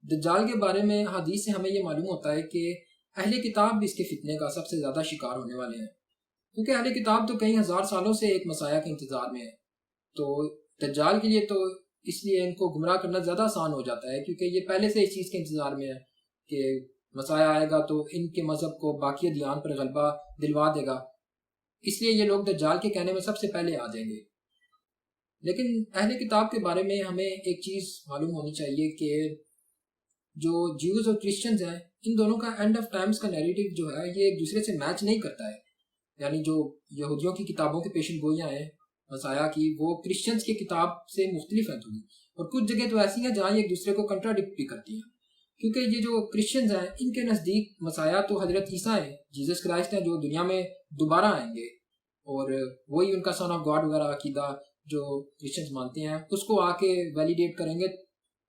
دجال کے بارے میں حدیث سے ہمیں یہ معلوم ہوتا ہے کہ اہل کتاب بھی اس کے فتنے کا سب سے زیادہ شکار ہونے والے ہیں، کیونکہ اہل کتاب تو کئی ہزار سالوں سے ایک مسیح کے انتظار میں ہے۔ تو دجال کے لیے تو اس لیے ان کو گمراہ کرنا زیادہ آسان ہو جاتا ہے، کیونکہ یہ پہلے سے اس چیز کے انتظار میں ہے کہ مسیح آئے گا تو ان کے مذہب کو باقی ادیان پر غلبہ دلوا دے گا، اس لیے یہ لوگ دجال کے کہنے میں سب سے پہلے آ جائیں گے۔ لیکن اہل کتاب کے بارے میں ہمیں ایک چیز معلوم ہونی چاہیے کہ جو جیوز اور کرسچنز ہیں، ان دونوں کا اینڈ آف ٹائمز کا نیریٹو جو ہے یہ ایک دوسرے سے میچ نہیں کرتا ہے۔ یعنی جو یہودیوں کی کتابوں کی پیشن گوئیاں ہیں مسیح کی، وہ کرسچنز کی کتاب سے مختلف ہیں تھوڑی، اور کچھ جگہ تو ایسی ہیں جہاں یہ ایک دوسرے کو کنٹراڈکٹ بھی کرتی ہیں، کیونکہ یہ جو کرسچنز ہیں ان کے نزدیک مسیح تو حضرت عیسیٰ ہیں، جیزس کرائسٹ ہیں، جو دنیا میں دوبارہ آئیں گے، اور وہی ان کا سن آف گاڈ وغیرہ عقیدہ جو کرسچنز مانتے ہیں اس کو آ کے ویلیڈیٹ کریں گے۔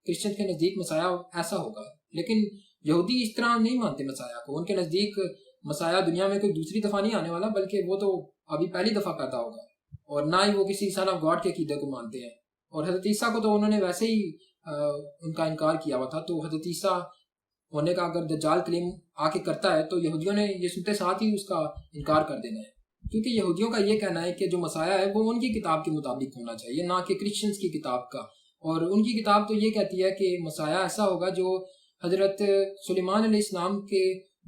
کرسچن کے نزدیک مسیح ایسا ہوگا، لیکن یہودی اس طرح نہیں مانتے مسیح کو۔ ان کے نزدیک مسیح دنیا میں کوئی دوسری دفعہ نہیں آنے والا، بلکہ وہ تو ابھی پہلی دفعہ پیدا ہوگا، اور نہ ہی وہ کسی سن آف گاڈ کے عقیدے کو مانتے ہیں۔ اور حضرت عیسیٰ کو تو انہوں نے ویسے ہی ان کا انکار کیا ہوا تھا، تو حضرت عیسیٰ ہونے کا اگر دجال کلیم آ کے کرتا ہے تو یہودیوں نے یہ سنتے ساتھ ہی اس کا انکار کر دینا ہے، کیونکہ یہودیوں کا یہ کہنا ہے کہ جو مسیح ہے وہ ان کی کتاب کے مطابق ہونا چاہیے، نہ کہ کرسچنز کی کتاب کا۔ اور ان کی کتاب تو یہ کہتی ہے کہ مسیح ایسا ہوگا جو حضرت سلیمان علیہ السلام کے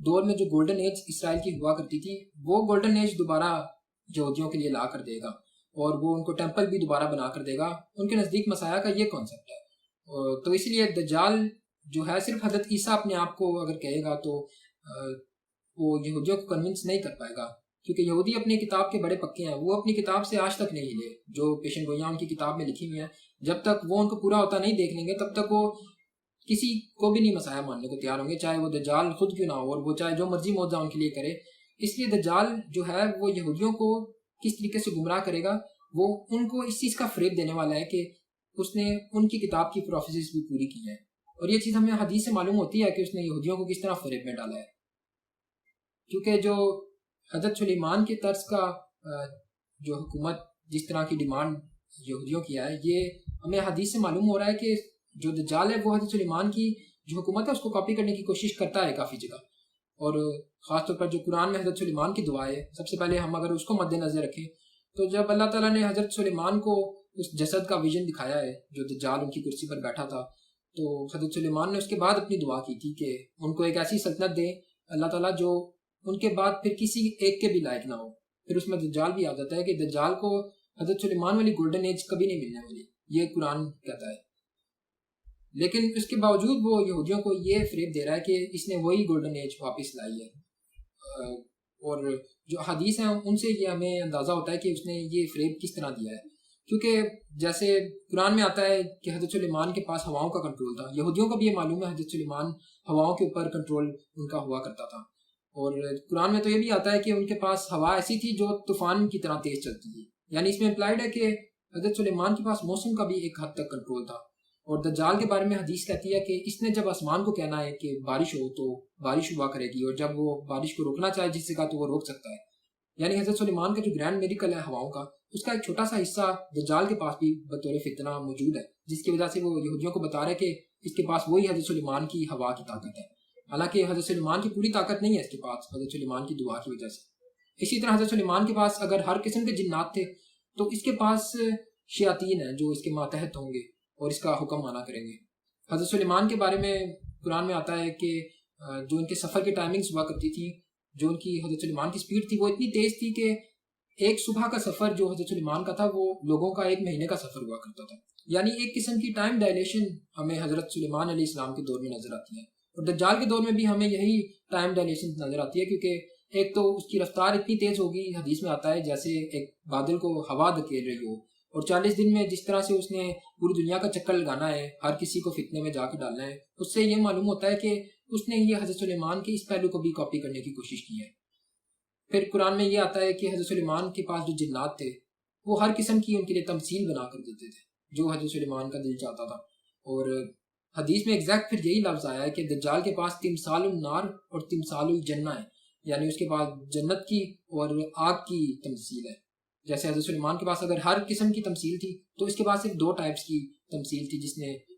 دور میں جو گولڈن ایج اسرائیل کی ہوا کرتی تھی، وہ گولڈن ایج دوبارہ یہودیوں کے لیے لا کر دے گا، اور وہ ان کو ٹیمپل بھی دوبارہ بنا کر دے گا۔ ان کے نزدیک مسیح کا یہ کانسیپٹ ہے۔ تو اس لیے دجال جو ہے صرف حضرت عیسیٰ اپنے آپ کو اگر کہے گا تو وہ یہودیوں کو کنونس نہیں کر پائے گا، کیونکہ یہودی اپنی کتاب کے بڑے پکے ہیں، وہ اپنی کتاب سے آج تک نہیں ہلے۔ جو پیشن گوئیاں ان کی کتاب میں لکھی ہوئی ہیں، جب تک وہ ان کو پورا ہوتا نہیں دیکھ لیں گے تب تک وہ کسی کو بھی نہیں مسیح ماننے کو تیار ہوں گے، چاہے وہ دجال خود کیوں نہ ہو، اور وہ چاہے جو مرضی معجزہ ان کے لیے کرے۔ اس لیے دجال جو ہے وہ یہودیوں کو کس طریقے سے گمراہ کرے گا، وہ ان کو اس چیز کا فریب دینے والا ہے کہ اس نے ان کی کتاب کی پروفیسیز بھی پوری کی ہیں، اور یہ چیز ہمیں حدیث سے معلوم ہوتی ہے کہ اس نے یہودیوں کو کس طرح فریب میں ڈالا ہے۔ کیونکہ جو حضرت سلیمان کے طرز کا جو حکومت جس طرح کی ڈیمانڈ یہودیوں کی ہے، یہ ہمیں حدیث سے معلوم ہو رہا ہے کہ جو دجال ہے وہ حضرت سلیمان کی جو حکومت ہے اس کو کاپی کرنے کی کوشش کرتا ہے کافی جگہ، اور خاص طور پر جو قرآن میں حضرت سلیمان کی دعا ہے، سب سے پہلے ہم اگر اس کو مد نظر رکھیں تو جب اللہ تعالیٰ نے حضرت سلیمان کو اس جسد کا ویژن دکھایا ہے جو دجال ان کی کرسی پر بیٹھا تھا، تو حضرت سلیمان نے اس کے بعد اپنی دعا کی تھی کہ ان کو ایک ایسی سلطنت دے اللہ تعالیٰ جو ان کے بعد پھر کسی ایک کے بھی لائق نہ ہو۔ پھر اس میں دجال بھی آ جاتا ہے کہ دجال کو حضرت سلیمان والی گولڈن ایج کبھی نہیں ملنے والی، یہ قرآن کہتا ہے۔ لیکن اس کے باوجود وہ یہودیوں کو یہ فریب دے رہا ہے کہ اس نے وہی گولڈن ایج واپس لائی ہے، اور جو حدیث ہیں ان سے یہ ہمیں اندازہ ہوتا ہے کہ اس نے یہ فریب کس طرح دیا ہے، کیونکہ جیسے قرآن میں آتا ہے کہ حضرت سلیمان کے پاس ہواؤں کا کنٹرول تھا۔ یہودیوں کو بھی یہ معلوم ہے حضرت سلیمان ہواؤں کے اوپر کنٹرول ان کا ہوا کرتا تھا، اور قرآن میں تو یہ بھی آتا ہے کہ ان کے پاس ہوا ایسی تھی جو طوفان کی طرح تیز چلتی تھی، یعنی اس میں امپلائڈ ہے کہ حضرت سلیمان کے پاس موسم کا بھی ایک حد تک کنٹرول تھا۔ اور دجال کے بارے میں حدیث کہتی ہے کہ اس نے جب آسمان کو کہنا ہے کہ بارش ہو تو بارش ہوا کرے گی، اور جب وہ بارش کو روکنا چاہے جس جگہ تو وہ روک سکتا ہے۔ یعنی حضرت سلیمان کا جو گرینڈ میریکل ہے ہواؤں کا، اس کا ایک چھوٹا سا حصہ دجال کے پاس بھی بطور فتنہ موجود ہے، جس کی وجہ سے وہ یہودیوں کو بتا رہے کہ اس کے پاس وہی حضرت سلیمان کی ہوا کی طاقت ہے، حالانکہ حضرت سلیمان کی پوری طاقت نہیں ہے اس کے پاس حضرت سلیمان کی دعا کی وجہ سے۔ اسی طرح حضرت سلیمان کے پاس اگر ہر قسم کے جنات تھے تو اس کے پاس شیاطین ہیں جو اس کے ماتحت ہوں گے اور اس کا حکم مانا کریں گے۔ حضرت سلیمان کے بارے میں قرآن میں آتا ہے کہ جو ان کے سفر کی ٹائمنگز ہوا کرتی تھی، جو ان کی حضرت سلیمان کی سپیڈ تھی وہ اتنی تیز تھی کہ ایک صبح کا سفر جو حضرت سلیمان کا تھا وہ لوگوں کا ایک مہینے کا سفر ہوا کرتا تھا۔ یعنی ایک قسم کی ٹائم ڈائلیشن ہمیں حضرت سلیمان علیہ السلام کے دور میں نظر آتی ہے، اور دجال کے دور میں بھی ہمیں یہی ٹائم ڈائلیشن نظر آتی ہے، کیونکہ ایک تو اس کی رفتار اتنی تیز ہوگی، حدیث میں آتا ہے جیسے ایک بادل کو ہوا دھکیل رہی ہو، اور 40 دن میں جس طرح سے اس نے پوری دنیا کا چکر لگانا ہے، ہر کسی کو فتنے میں جا کے ڈالنا ہے، اس سے یہ معلوم ہوتا ہے کہ اس نے یہ حضرت سلیمان کے اس پہلو کو بھی کاپی کرنے کی کوشش کی ہے۔ پھر قرآن میں یہ آتا ہے کہ حضرت سلیمان کے پاس جو جنات تھے وہ ہر قسم کی ان کے لیے تمثیل بنا کر دیتے تھے جو حضرت سلیمان کا دل چاہتا تھا، اور حدیث میں ایگزیکٹ پھر یہی لفظ آیا ہے کہ دجال کے پاس تمثال النار اور تمثال الجنہ ہے، یعنی اس کے پاس جنت کی اور آگ کی تمثیل ہے۔ جیسے حضرت سلیمان کے پاس اگر ہر قسم کی تمثیل تھی تو اس کے پاس صرف 2 ٹائپس کی تمثیل تھی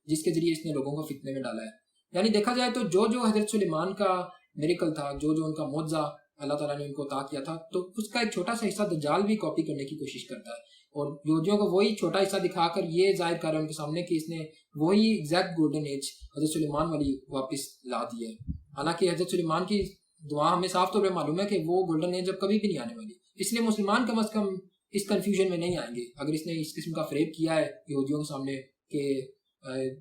جس کے ذریعے اس نے لوگوں کو فتنے میں ڈالا ہے۔ یعنی دیکھا جائے تو جو جو حضرت سلیمان کا میریکل تھا، جو جو ان کا معجزہ اللہ تعالیٰ نے ان کو عطا کیا تھا، تو اس کا ایک چھوٹا سا حصہ دجال بھی کاپی کرنے کی کوشش کرتا ہے، اور یہودیوں کو وہی چھوٹا حصہ دکھا کر یہ ظاہر کر رہا ہے ان کے سامنے کہ اس نے وہی ایگزیکٹ گولڈن ایج حضرت سلیمان والی واپس لا دی ہے۔ حالانکہ حضرت سلیمان کی دعا ہمیں صاف طور پہ معلوم ہے کہ وہ گولڈن ایج اب کبھی بھی نہیں آنے والی، اس لیے مسلمان کم از کم اس کنفیوژن میں نہیں آئیں گے اگر اس نے اس قسم کا فریب کیا ہے یہودیوں کے سامنے کہ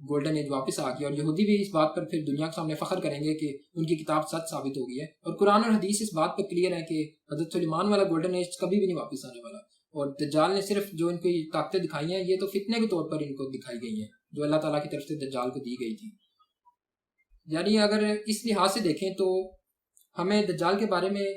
گولڈن ایج واپس آ گئی، اور یہودی بھی اس بات پر پھر دنیا کے سامنے فخر کریں گے کہ ان کی کتاب سچ ثابت ہو گئی ہے، اور قرآن اور حدیث اس بات پر کلیئر ہے کہ حضرت سلیمان والا گولڈن ایج کبھی بھی نہیں واپس آنے والا، اور دجال نے صرف جو ان کی طاقتیں دکھائی ہیں یہ تو فتنے کے طور پر ان کو دکھائی گئی ہیں جو اللہ تعالیٰ کی طرف سے دجال کو دی گئی تھی۔ یعنی اگر اس لحاظ سے دیکھیں تو ہمیں دجال کے بارے میں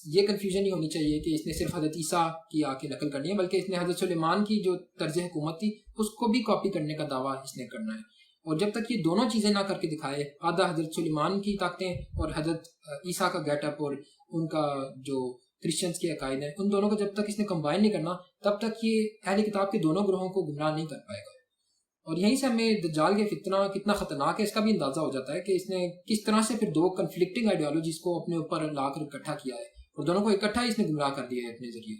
یہ کنفیوژن نہیں ہونی چاہیے کہ اس نے صرف حضرت عیسیٰ کی آ کے نقل کرنی ہے، بلکہ اس نے حضرت سلیمان کی جو طرز حکومت تھی اس کو بھی کاپی کرنے کا دعویٰ اس نے کرنا ہے، اور جب تک یہ دونوں چیزیں نہ کر کے دکھائے، آدھا حضرت سلیمان کی طاقتیں اور حضرت عیسیٰ کا گیٹ اپ اور ان کا جو کرسچنس کے عقائد ہیں، ان دونوں کو جب تک اس نے کمبائن نہیں کرنا تب تک یہ اہل کتاب کے دونوں گروہوں کو گمراہ نہیں کر پائے گا۔ اور یہیں سے ہمیں دجال کے فتنہ کتنا خطرناک ہے اس کا بھی اندازہ ہو جاتا ہے کہ اس نے کس طرح سے پھر دو کنفلکٹنگ آئیڈیالوجیز کو اپنے اوپر لا کر اکٹھا کیا ہے، اور دونوں کو اکٹھا ہی اس نے گمراہ کر دیا ہے اپنے ذریعے۔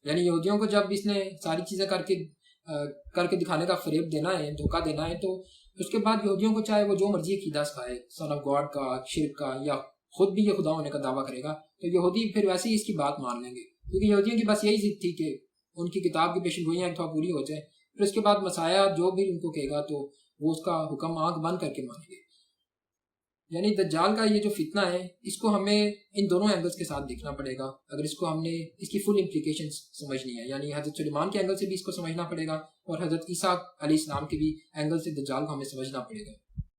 یعنی یہودیوں کو جب اس نے ساری چیزیں کر کے دکھانے کا فریب دینا ہے، دھوکہ دینا ہے، تو اس کے بعد یہودیوں کو چاہے وہ جو مرضی عقیدہ سکھائے، سن آف گاڈ کا، شرک کا، یا خود بھی یہ خدا ہونے کا دعویٰ کرے گا، تو یہودی پھر ویسے ہی اس کی بات مان لیں گے، کیونکہ یہودیوں کی بس یہی ضد تھی کہ ان کی کتاب کی پیشن گوئیاں ایک دفعہ پوری ہو جائیں، پھر اس کے بعد مسیح جو بھی ان کو کہے گا تو وہ اس کا حکم آنکھ بند کر کے مانیں گے۔ یعنی دجال کا یہ جو فتنہ ہے اس کو ہمیں ان دونوں اینگلز کے ساتھ دیکھنا پڑے گا اگر اس کو ہم نے اس کی فل امپلیکیشنز سمجھنی ہے، یعنی حضرت سلیمان کے اینگل سے بھی اس کو سمجھنا پڑے گا، اور حضرت عیسیٰ علیہ السلام کے بھی اینگل سے دجال کو ہمیں سمجھنا پڑے گا۔